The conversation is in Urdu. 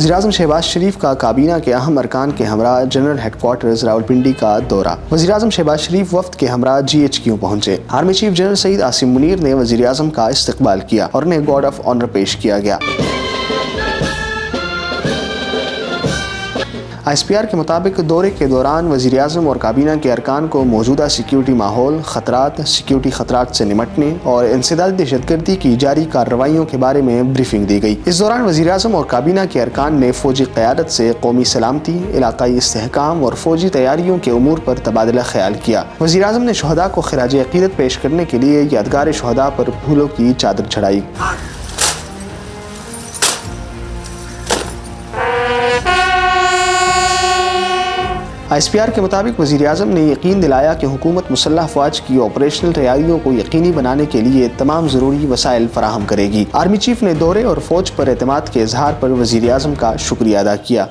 وزیراعظم شہباز شریف کا کابینہ کے اہم ارکان کے ہمراہ جنرل ہیڈ کوارٹرز راولپنڈی کا دورہ۔ وزیراعظم شہباز شریف وفد کے ہمراہ GHQ پہنچے۔ آرمی چیف جنرل سعید عاصم منیر نے وزیراعظم کا استقبال کیا اور انہیں گارڈ آف آنر پیش کیا گیا۔ ISPR کے مطابق دورے کے دوران وزیراعظم اور کابینہ کے ارکان کو موجودہ سیکیورٹی ماحول، خطرات، سیکیورٹی خطرات سے نمٹنے اور انسداد دہشت گردی کی جاری کارروائیوں کے بارے میں بریفنگ دی گئی۔ اس دوران وزیراعظم اور کابینہ کے ارکان نے فوجی قیادت سے قومی سلامتی، علاقائی استحکام اور فوجی تیاریوں کے امور پر تبادلہ خیال کیا۔ وزیراعظم نے شہداء کو خراج عقیدت پیش کرنے کے لیے یادگار شہداء پر پھولوں کی چادر چڑھائی۔ ISPR کے مطابق وزیراعظم نے یقین دلایا کہ حکومت مسلح افواج کی آپریشنل تیاریوں کو یقینی بنانے کے لیے تمام ضروری وسائل فراہم کرے گی۔ آرمی چیف نے دورے اور فوج پر اعتماد کے اظہار پر وزیراعظم کا شکریہ ادا کیا۔